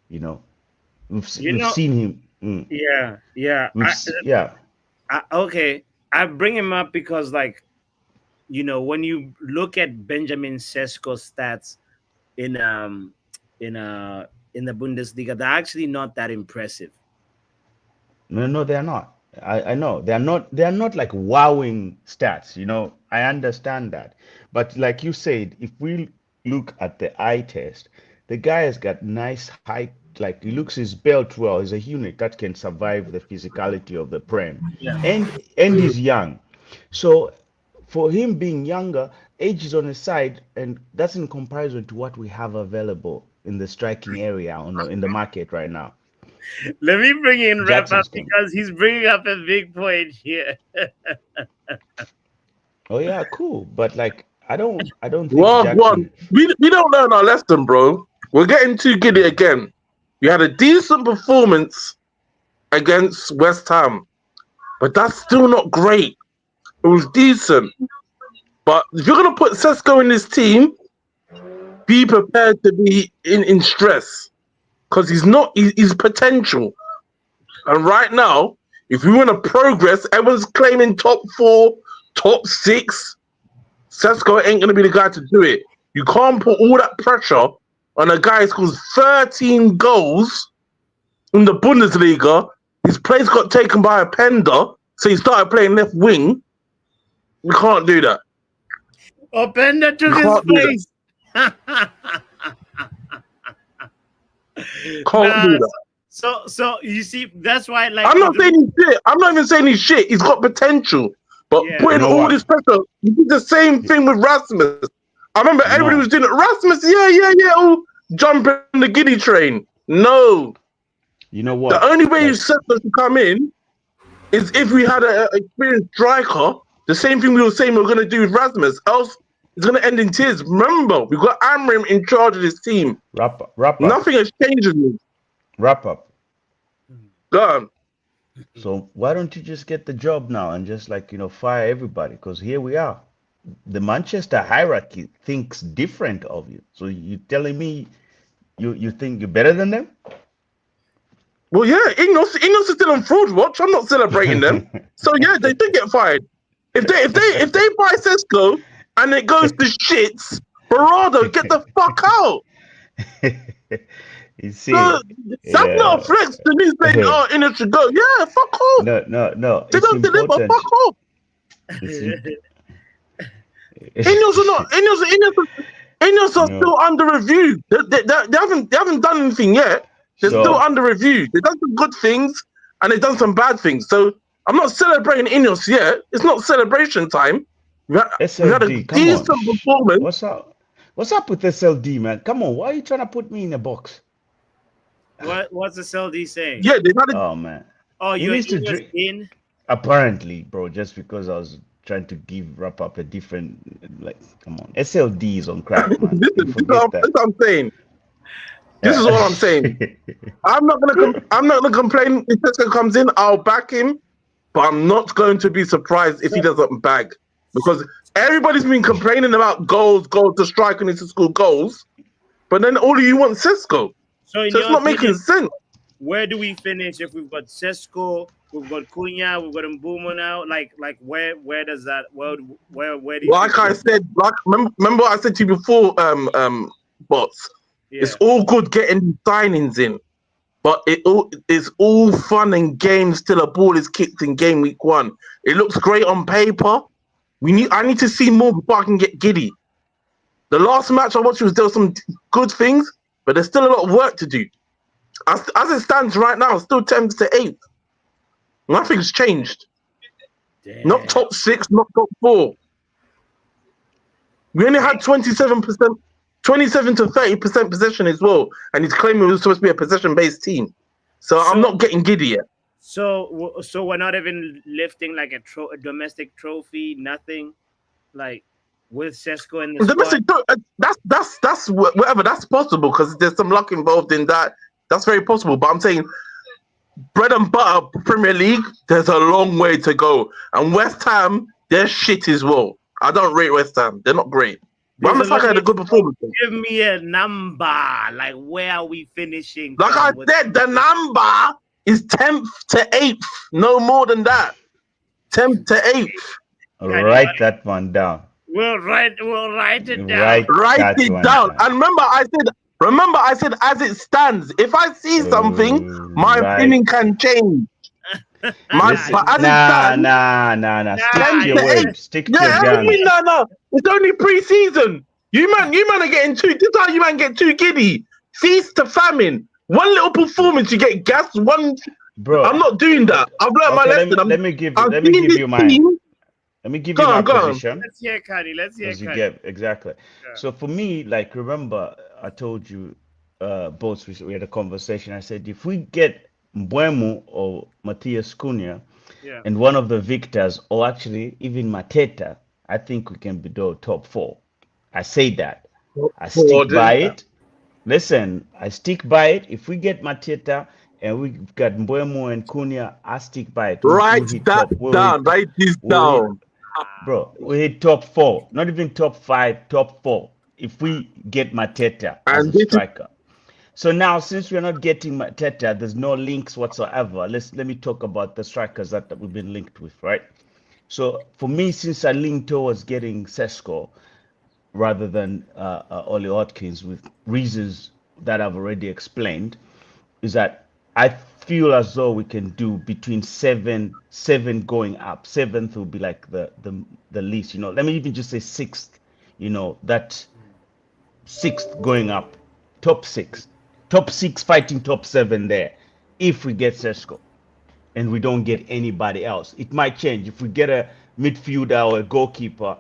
You know,
You
we've
know,
seen him.
yeah, yeah.
Yeah.
Okay, I bring him up because, like, when you look at Benjamin Sesko's stats in in uh in the Bundesliga, they're actually not that impressive.
No, no, they are not. I know they are not. They are not like wowing stats. I understand that, but like you said, if we look at the eye test, the guy has got nice height. Like he looks his belt well. He's a unit that can survive the physicality of the Prem,
Yeah.
and he's young. So for him being younger, age is on his side, and that's in comparison to what we have available in the striking area in the market right now.
Let me bring in wrap up
Jackson's can.
because he's bringing up a big point here.
Oh yeah, cool. But like I don't think
Well,
Jackson.
we don't learn our lesson, bro. We're getting too giddy again. You had a decent performance against West Ham, but that's still not great. It was decent. But if you're going to put Šeško in this team, be prepared to be in stress because he's potential. And right now, if we want to progress, everyone's claiming top 4, top 6. Šeško ain't going to be the guy to do it. You can't put all that pressure on a guy who scores 13 goals in the Bundesliga. His place got taken by a Pender, so he started playing left wing. We can't do that.
Pender took his place.
Can't do that.
So you see, that's why. Like,
I'm not saying he's shit. I'm not even saying he's shit. He's got potential, but putting all this pressure, you did the same thing with Rasmus. I remember everybody was doing it. Rasmus, yeah, oh, jumping the giddy train. No,
you know what?
The only way you set us to come in is if we had an experienced striker. The same thing we were saying we were going to do with Rasmus. Else, it's going to end in tears. Remember, we got Amrim in charge of this team.
Wrap up.
Nothing has changed with me.
Wrap up.
Go on.
So why don't you just get the job now and just fire everybody? Because here we are. The Manchester hierarchy thinks different of you. So you telling me you think you're better than them?
Well, yeah, Ineos is still on fraud watch. I'm not celebrating them. So yeah, they did get fired. If they buy Šeško and it goes to shits, Barado, get the fuck out.
You see,
that's not a flex to me saying, "Oh, Ineos should go." Yeah, fuck off.
No.
They don't deliver. Fuck off. Ineos are not. Ineos are still under review. They haven't done anything yet. They're still under review. They've done some good things and they've done some bad things. So I'm not celebrating Ineos yet. It's not celebration time. We had a decent performance.
What's up with SLD, man? Come on, why are you trying to put me in a box?
What's SLD saying?
Yeah, they've had
Oh man.
Oh, you need to drink in?
Apparently, bro, just because I was trying to wrap up a different, come on. SLD is on crack, man.
This is what I'm saying. This is what I'm saying. I'm not gonna complain if Šeško comes in. I'll back him, but I'm not going to be surprised if he doesn't bag, because everybody's been complaining about goals to strike and to score goals, but then all of you want Šeško. So it's not making sense.
Where do we finish if we've got Šeško, we've got Cunha, we've got Mbeumo now? Like where does that where do you?
Like I said, remember I said to you before, bots. Yeah. It's all good getting signings in, but it's all fun and games till a ball is kicked in game week 1. It looks great on paper. I need to see more before I can get giddy. The last match I watched there were some good things, but there's still a lot of work to do. As it stands right now, still 10th to 8th. Nothing's changed. Damn. Not top 6, not top 4. We only had 27% to 30% possession as well, and he's claiming it was supposed to be a possession-based team. So I'm not getting giddy yet.
So we're not even lifting like a domestic trophy, nothing, like with Šeško in the
domestic. That's whatever. That's possible because there's some luck involved in that. That's very possible. But I'm saying bread and butter Premier League. There's a long way to go, and West Ham, they're shit as well. I don't rate West Ham. They're not great. But I'm had a good performance.
Give me a number. Like, where are we finishing?
Like I said, the number is 10th to 8th. No more than that. 10th to 8th.
Write that one down.
We'll write it down.
Write it down. And remember, I said, as it stands, if I see something, my opinion can change.
Nah. Stick to your words. Stick to your guns.
No. It's only pre-season. You man are getting too. This is how you man get too giddy. Feast to famine. One little performance, you get gassed. Bro, I'm not doing that. I've learned my lesson.
Let me give you mine. Let me give you my position.
Let's hear Kani.
You get exactly. Yeah. So for me, like, remember, I told you, both we had a conversation. I said if we get Mbeumo or Matthias Cunha, and one of the victors, or actually even Mateta, I think we can be the top 4. I say that. I stick by it. Listen, I stick by it. If we get Mateta and we've got Mbuemo and Cunha, I stick by it. We'll
Write
hit
that
top.
down. Write this
We'll hit,
down.
bro. We hit top 4. Not even top 5, top 4. If we get Mateta as
And
a
this is
striker. So now, since we're not getting Mateta, there's no links whatsoever. Let me talk about the strikers that we've been linked with, right? So for me, since I leaned towards getting Šeško rather than Ollie Watkins, with reasons that I've already explained, is that I feel as though we can do between seven going up. Seventh will be like the least, you know. Let me even just say sixth, you know, that sixth going up, top six fighting top 7 there. If we get Šeško and we don't get anybody else, it might change. If we get a midfielder or a goalkeeper,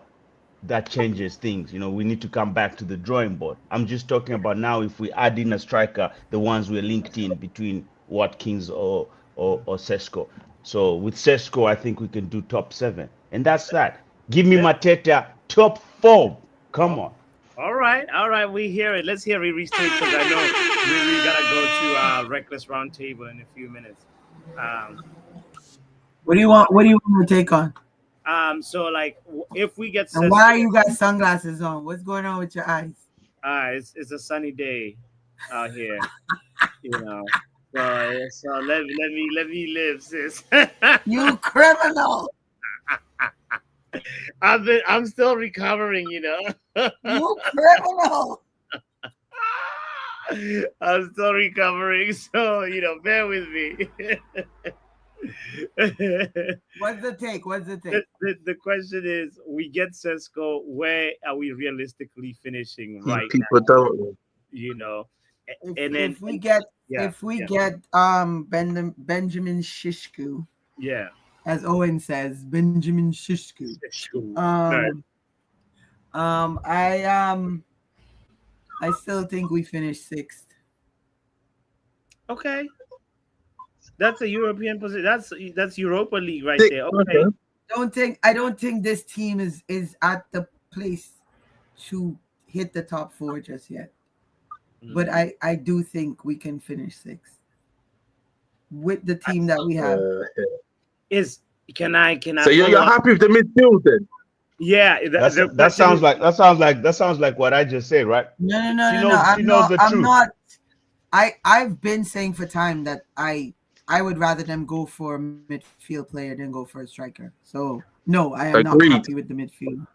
that changes things. You know, we need to come back to the drawing board. I'm just talking about now. If we add in a striker, the ones we're linked in between Watkins or Šeško. So with Šeško, I think we can do top 7, and that's that. Give me Mateta top 4. Come on.
All right. We hear it. Let's hear Riri's take because I know Riri gotta go to Reckless Roundtable in a few minutes.
What do you want? What do you want to take on?
So like, if we get
And why you got sunglasses on? What's going on with your eyes?
It's a sunny day out here, you know. So let me live, sis.
You criminal!
I'm still recovering, you know.
You criminal!
I'm still recovering, so you know, bear with me.
What's the take?
The question is, we get Šeško, where are we realistically finishing right
people
now?
don't.
You know,
If we get Benjamin Šeško,
yeah,
as Owen says, Benjamin Šeško. I still think we finished 6th.
Okay. That's a European position. That's Europa League right
Six,
there. Okay.
I don't think this team is at the place to hit the top 4 just yet. But I do think we can finish 6th with the team that we have.
Can I?
So you're happy with the midfield then?
Yeah,
that sounds like what I just said, right?
No.
She knows the truth.
I'm not. I've been saying for time that I would rather them go for a midfield player than go for a striker. So no, I am not happy with the midfield.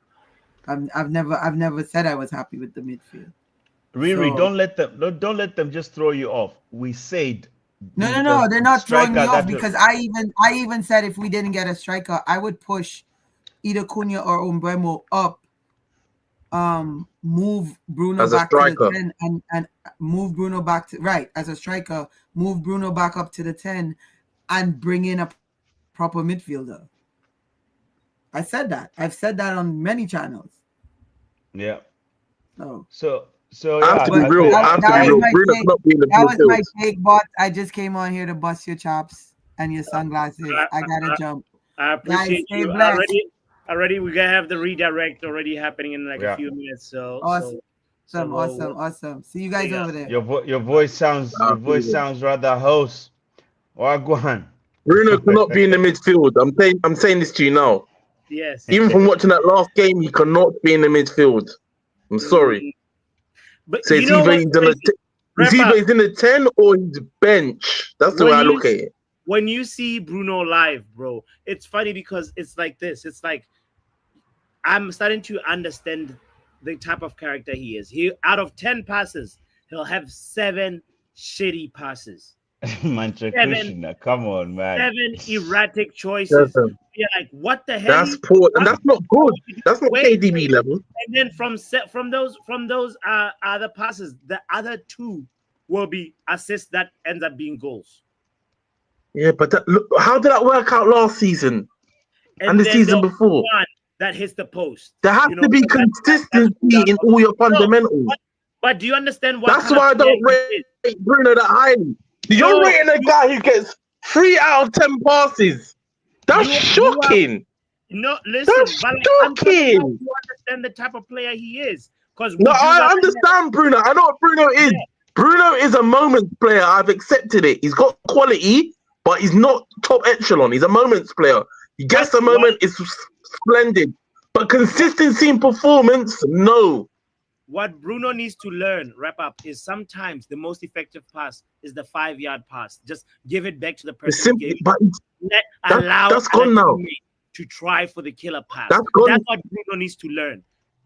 I've never said I was happy with the midfield.
Riri, so, don't let them just throw you off. We said
no, they're not throwing me off because I even said if we didn't get a striker, I would push either Cunha or Mbuemo up, move Bruno back to the 10 and move Bruno back to as a striker, move Bruno back up to the 10 and bring in a proper midfielder. I said that. I've said that on many channels.
Yeah.
So yeah, I have to be real.
That was my take, but I just came on here to bust your chops and your sunglasses. I gotta jump.
I appreciate you. Already, we're gonna have the redirect already happening in like a few minutes. So
awesome. See you guys over there.
Your voice sounds rather hoarse. Wagwan.
Bruno cannot be in the midfield. I'm saying this to you now.
Yes.
Even from watching that last game, he cannot be in the midfield. I'm sorry.
But
so it's either he's in the 10 or he's bench. That's the way I look at it.
When you see Bruno live, bro, it's funny because it's like this. It's like I'm starting to understand the type of character he is. Out of 10 passes, he'll have 7 shitty passes.
Krishna, come on, man.
7 erratic choices. You're like, what the hell?
That's poor, and that's not good. That's not KDB level. And
then from those other passes, the other 2 will be assists that ends up being goals.
Yeah, but look, how did that work out last season and the season before?
One that hits the post.
There has to be consistency in all your fundamentals.
But do you understand what?
That's why I don't rate Bruno that highly. You're rating a guy who gets 3 out of 10 passes. That's shocking.
Listen,
that's shocking.
You understand the type of player he is.
I understand Bruno. I know what Bruno is. Bruno is a moments player. I've accepted it. He's got quality, but he's not top echelon. He's a moments player. He gets the moment. It's splendid, but consistency in performance, no.
What Bruno needs to learn, wrap up, is sometimes the most effective pass is the 5-yard pass. Just give it back to the person.
Simply, but
allow
that's gone now.
To try for the killer pass.
That's gone.
That's what Bruno needs to learn.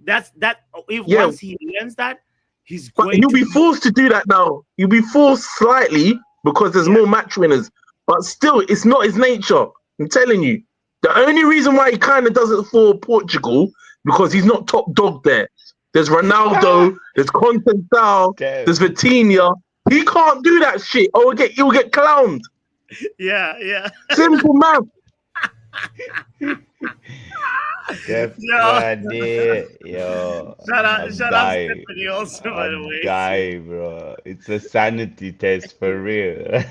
Once he learns that,
he'll be forced to do that now. He'll be forced slightly because there's more match winners. But still, it's not his nature. I'm telling you. The only reason why he kind of does it for Portugal because he's not top dog there. There's Ronaldo, there's Contental, there's Vitinha. He can't do that shit. Or he'll get clowned.
Yeah.
Simple math.
Yo.
Shout out Stephanie also, by the way.
Die, bro. It's a sanity test for real.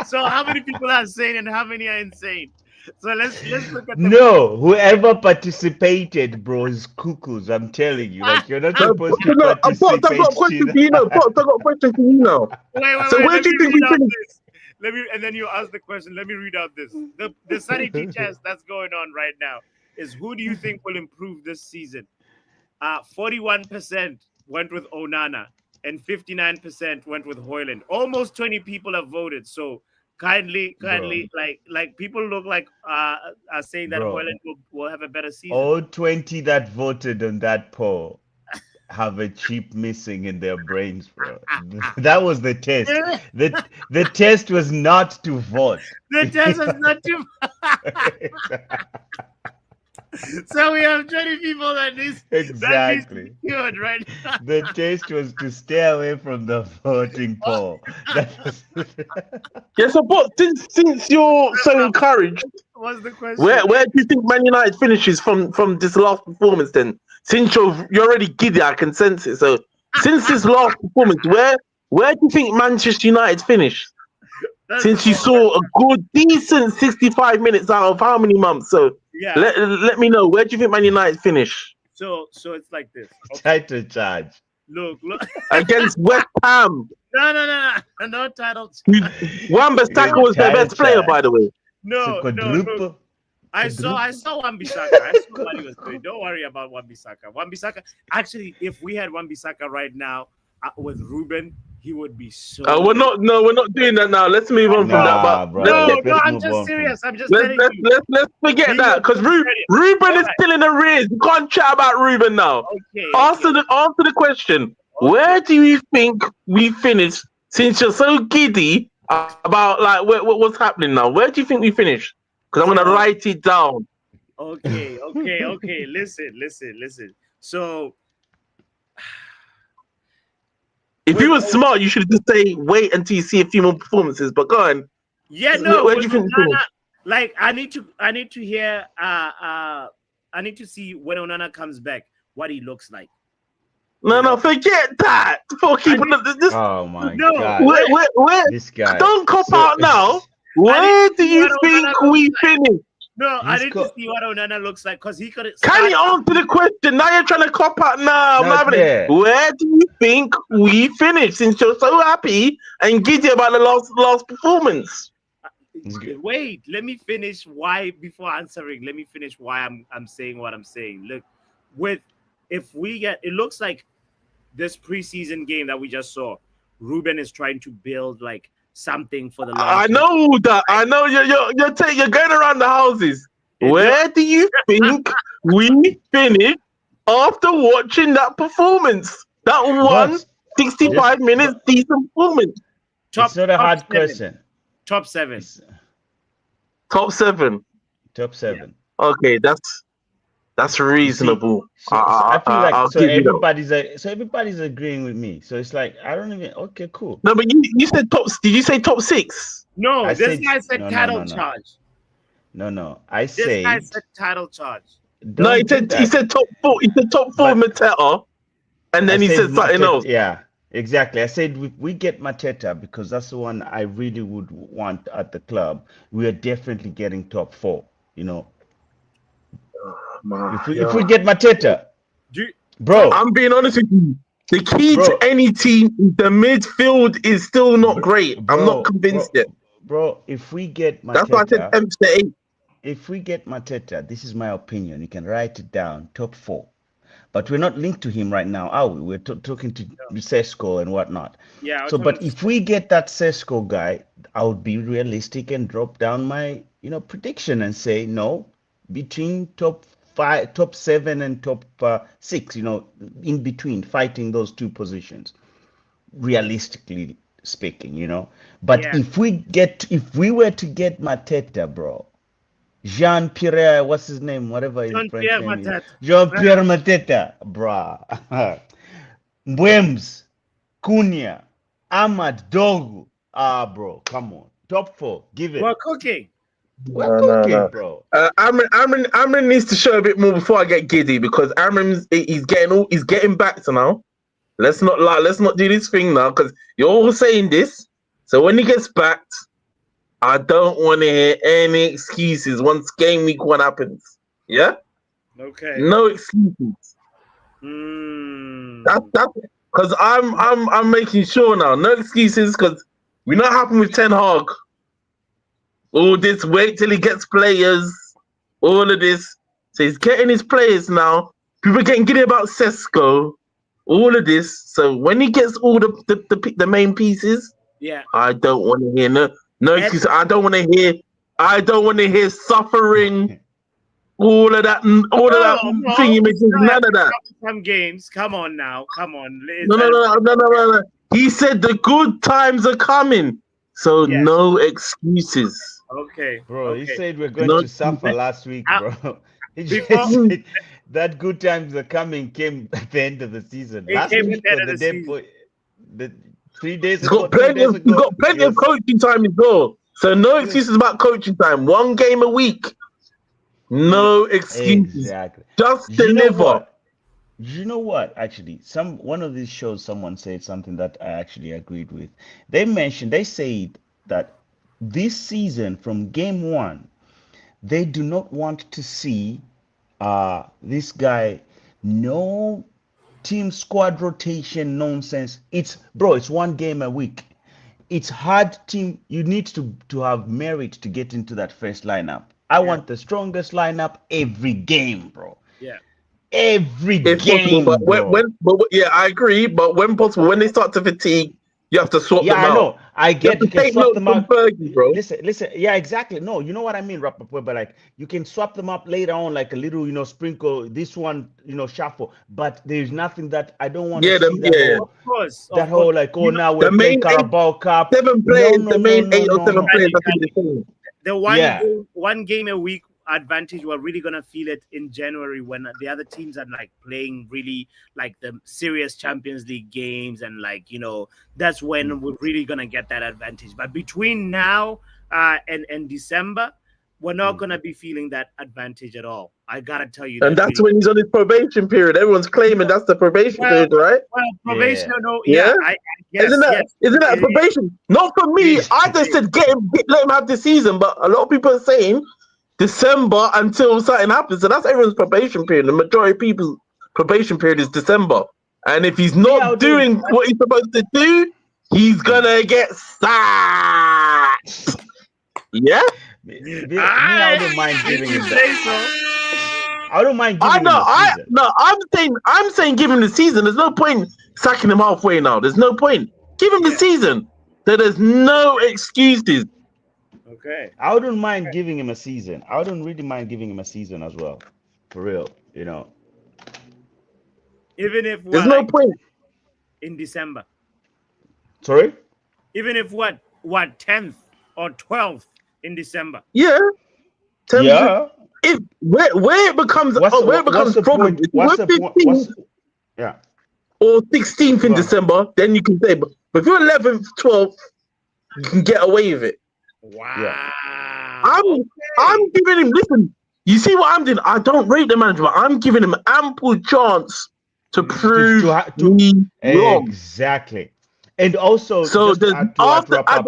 So how many people are sane and how many are insane? So let's look at
whoever participated, bro, is cuckoos. I'm telling you, like you're not supposed to participate.
I've got a question for you now. I've got a question for you now.
Wait,
so where do you think we finished?
And then you ask the question. Let me read out this. The sanity test that's going on right now is who do you think will improve this season? 41% went with Onana and 59% went with Højlund. Almost 20 people have voted. So kindly, like people look like are saying that Højlund will have a better season.
All 20 that voted on that poll have a chip missing in their brains, bro. That was the test. The test was not to vote.
The test was not to So we have 20 people that needs
exactly
that needs right now.
The test was to stay away from the voting poll.
Yeah, so but since you're so encouraged,
what's the question?
Where do you think Man United finishes from this last performance then? Since you're already giddy, I can sense it. So since this last performance, where do you think Manchester United finished? Since you saw a good, decent 65 minutes out of how many months? So
yeah,
let me know. Where do you think Man United finish?
So it's like this.
Okay. Title charge.
Look.
Against West Ham.
No title.
Wan-Bissaka was their best player, by the way.
No. I saw Wan-Bissaka. I saw what he was doing. Don't worry about Wan-Bissaka. Wan-Bissaka. Actually, if we had Wan-Bissaka right now with Ruben, he would be so.
We're not doing that now. Let's move on from that. But
bro,
no, I'm just serious. I'm just telling you.
Let's forget that because Ruben is still in arrears. You can't chat about Ruben now.
Okay.
Answer the question. Okay. Where do you think we finished? Since you're so giddy about like what's happening now, where do you think we finished? Because I'm gonna write it down.
Okay. Listen. So.
If you were smart, you should just say wait until you see a few more performances. But go on.
Yeah, no.
Where do you think?
Like I need to hear. I need to see when Onana comes back what he looks like.
No, forget that.
Oh my God!
Where,
this guy.
Don't cop out now. Where do you think we finish?
No, I need to see what Onana looks like because he could.
Can you answer the question? Now you're trying to cop out now. Where do you think we finish? Since you're so happy and giddy about the last performance.
Wait, let me finish why before answering. Let me finish why I'm saying what I'm saying. Look, if we get, it looks like this preseason game that we just saw, Ruben is trying to build like something for the long
I know that. I know you're going around the houses. Where do you think we finish after watching that performance? That one 65 minutes decent performance.
It's not a hard question.
Top 7.
Top 7.
Top 7.
Yeah. Okay, that's reasonable.
I feel like everybody's agreeing with me. So it's like I don't even. Okay, cool.
No, but you said top. Did you say top 6?
No, this guy said title charge.
No.
This guy said title charge.
No, he said top 4. He said top 4 Mateta, and then he said something else.
Yeah, exactly. I said we get Mateta because that's the one I really would want at the club. We are definitely getting top 4. You know. If we get Mateta, bro,
I'm being honest with you. The key to any team, the midfield is still not great. I'm not convinced yet.
Bro, if we get
That's why I said
Mateta,
10th to 8th.
if we get Mateta, this is my opinion. You can write it down, top 4. But we're not linked to him right now, are we? We're talking to Šeško and whatnot.
Yeah.
So, but if we get that Šeško guy, I would be realistic and drop down my, prediction and say no, between top 5, top 7, and top 6. In between, fighting those two positions. Realistically speaking. But
Yeah.
if we were to get Mateta, bro, Jean-Pierre, what's his name? Whatever his French
Jean-Pierre
name is.
Mateta.
Jean-Pierre Mateta, bruh. Mbwems, Cunha, Ahmad, Dogu. Bro, come on. Top 4, give it.
We're cooking.
We're cooking, bro.
Amrin needs to show a bit more before I get giddy because Amrin's he's getting back to now. Let's not lie. Let's not do this thing now because you're all saying this. So when he gets backed, I don't want to hear any excuses once game week 1 happens. Yeah?
Okay.
No excuses. That's because I'm making sure now. No excuses because we know what happened with Ten Hag. All this, wait till he gets players. All of this. So he's getting his players now. People are getting giddy about Šeško. All of this. So when he gets all the main pieces,
yeah,
I don't want to hear no excuse. I don't want to hear suffering. All of that thingy makes none of that.
Some games. Come on now. Come on.
No. He said the good times are coming. So no excuses.
Okay.
Bro, he said we're going to suffer last week, bro. He just said that good times are coming came at the end of the season. Last week or the day before, 3 days ago.
He's got plenty of coaching time as well. So no excuses about coaching time. 1 game a week. No excuses. Exactly. Just deliver.
You know what? Actually, one of these shows, someone said something that I actually agreed with. They said that this season, from game 1, they do not want to see this guy. No team squad rotation nonsense. It's 1 game a week. It's hard team. You need to have merit to get into that first lineup. I want the strongest lineup every game, bro.
Yeah.
Every
if
game,
possible, but yeah, I agree. But when possible, when they start to fatigue, you have to swap them out.
Yeah, I know. I get you can swap them out.
Fergie, bro.
Listen. Yeah, exactly. No, you know what I mean, Rappaport, but like you can swap them up later on, like a little, sprinkle this one, shuffle. But there's nothing that I don't want to see that whole,
of course,
that whole like, now we're playing Carabao Cup.
7 players, the main 8 or 7 players.
The one game a week advantage, we're really gonna feel it in January when the other teams are like playing really like the serious Champions League games, and that's when we're really gonna get that advantage. But between now and December, we're not gonna be feeling that advantage at all. I gotta tell you.
And that's when he's on his probation period. Everyone's claiming that's the probation period, right?
Well, probation,
yeah.
I guess,
isn't that probation? Not for me. I just said let him have the season, but a lot of people are saying December until something happens. So that's everyone's probation period. The majority of people's probation period is December. And if he's not doing what he's supposed to do, he's gonna get sacked. Yeah?
I don't mind giving him that. I don't mind giving him the season.
I'm saying give him the season. There's no point sacking him halfway now. There's no point. Give him the season. So there's no excuses.
Okay.
I wouldn't mind giving him a season. I wouldn't really mind giving him a season as well. For real,
Even if
there's no point
in December.
Sorry?
Even if 10th or 12th in December.
Yeah.
Yeah.
If where it becomes a problem, or 16th in December, then you can say, but if you're 11th, 12th, you can get away with it.
Wow.
Yeah. I'm giving him, listen, you see what I'm doing? I don't rate the manager, but I'm giving him ample chance to prove me wrong.
Exactly. And also,
so at the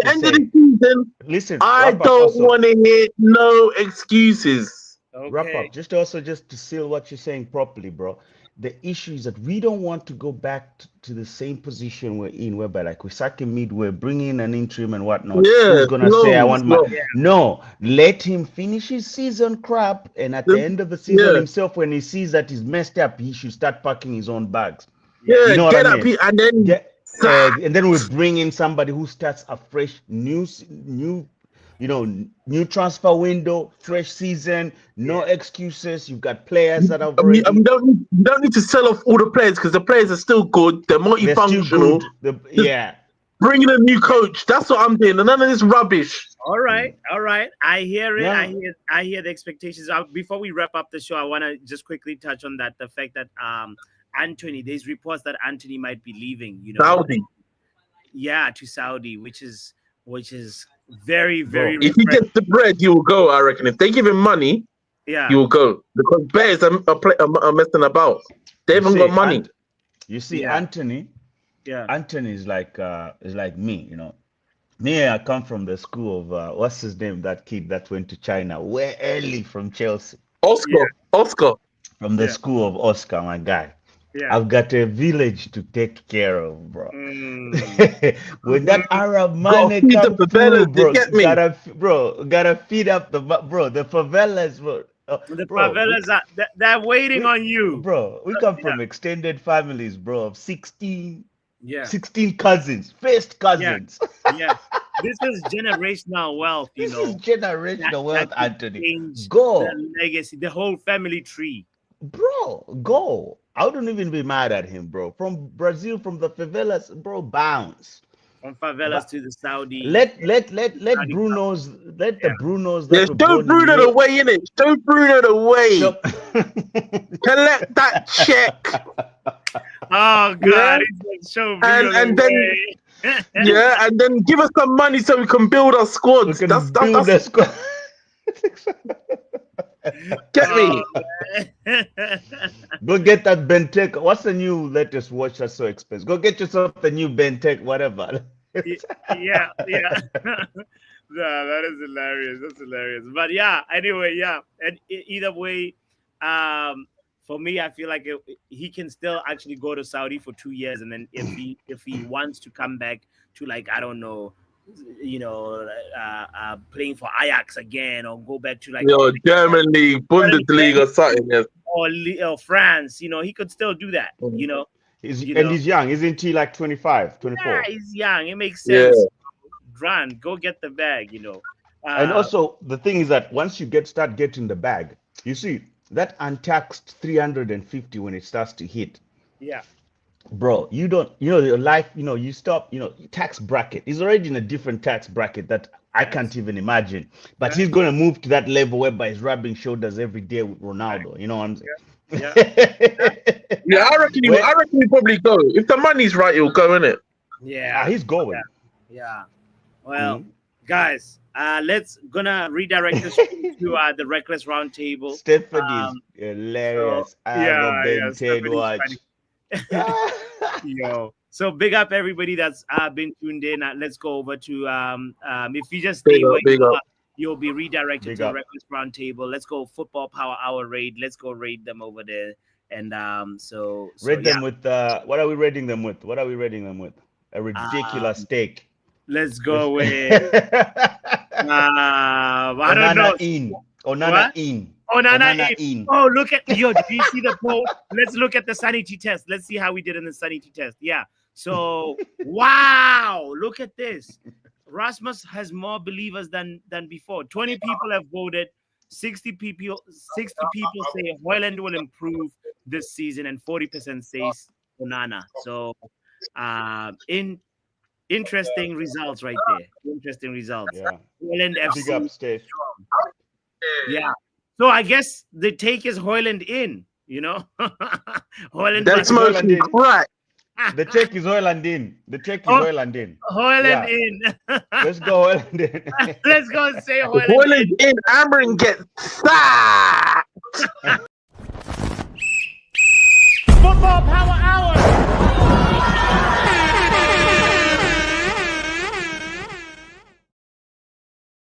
end of the season,
listen,
I don't want to hear no excuses.
Okay. Wrap up. Just to seal what you're saying properly, bro. the issue is that we don't want to go back to the same position we're in, whereby like we sack him midway, bring in an interim and whatnot.
Yeah,
Who's gonna say I want my?
slow.
No, let him finish his season crap, and at the end of the season
Yeah.
himself, when he sees that he's messed up, he should start packing his own bags.
Yeah,
You know what
get
I
up
mean?
and then
And then we bring in somebody who starts a fresh new transfer window, fresh season, no excuses. You've got players that have already
you don't need to sell off all the players because the players are still good. They're
they're still
multifunctional.
good. Yeah.
Bring in a new coach. That's what I'm doing. And none of this rubbish.
All right. I hear it.
Yeah.
I hear the expectations. Before we wrap up the show, I want to just quickly touch on that. The fact that Anthony, there's reports that Anthony might be leaving.
Saudi.
Yeah, to Saudi, which is very, very.
If he gets the bread, he will go. I reckon. If they give him money,
yeah,
he will go because Bears are messing about. They haven't got money.
You see,
Yeah.
Anthony.
Yeah.
Anthony is like me. Me, I come from the school of what's his name? That kid that went to China way early from Chelsea.
Oscar.
From the school of Oscar, my guy.
Yeah.
I've got a village to take care of, bro.
Mm.
When that Arab
Gotta
money
feed
come
the
through,
favelas,
bro,
you get me?
gotta feed up the favelas, bro.
The
Bro,
favelas they're waiting on you,
bro. We come from extended families, bro, of 16
Yeah.
16 cousins, first cousins.
Yeah. This is generational wealth,
This is generational wealth,
that
Anthony.
change
Go,
the legacy, the whole family tree.
bro, go. I wouldn't even be mad at him, bro. From Brazil, from the favelas, bro, bounce.
From favelas to the Saudi.
Let Bruno's let the Brunos that
Yes,
were
show
born in
Bruno the
Europe-
way in it. Show Bruno the way.
Show-
Collect that check.
Oh God, he's show
And then yeah, and then give us some money so we can build our
we
squads.
can
That's
build the squad.
get me.
Go get that Bentec. What's the new latest watch that's so expensive? Go get yourself the new Bentec, whatever.
yeah. No, that is hilarious. That's hilarious. But yeah, anyway, yeah. And either way, for me, I feel like he can still actually go to Saudi for 2 years, and then if he wants to come back to, like, I don't know, playing for Ajax again, or go back to like
German league, Bundesliga, something. Yes.
or France, he could still do that.
He's young, isn't he? Like 25, 24.
Yeah, he's young. It makes sense.
Yeah.
Run, go get the bag.
And also, the thing is that once you start getting the bag, you see that untaxed 350 when it starts to hit.
Yeah.
Bro, you don't, your life, you stop, tax bracket. He's already in a different tax bracket that I can't even imagine. But he's going to move to that level whereby he's rubbing shoulders every day with Ronaldo. You know what I'm saying?
Yeah.
Yeah, I reckon he probably go. If the money's right, he'll go, innit?
Yeah.
He's going.
Yeah. Well, guys, let's gonna redirect this to the Reckless Roundtable.
Stephanie's hilarious.
Stephanie's
watch.
Yo. So big up everybody that's been tuned in. Let's go over to if you just stay where you are, you'll be redirected to the Reckless Roundtable. Let's go Football Power Hour raid. Let's go raid them over there. And so
rate them with what are we rating them with? A ridiculous steak.
Let's go with I don't know.
Onana in.
Oh, look at did you see the poll? Let's look at the sanity test. Let's see how we did in the sanity test. Yeah. So wow, look at this. Rasmus has more believers than before. 20 people have voted. 60 people say Hoyland will improve this season, and 40% says Onana. So interesting results right there. Interesting results.
Yeah.
Hoyland
Big
FC.
up, Steph.
Yeah. So I guess the take is Hoyland in, Hoyland.
That's mostly correct.
The check is Hoyland in. Hoyland
in.
Let's go Hoyland in.
Let's go and say Hoyland
Hoyland in. Amrin gets sacked.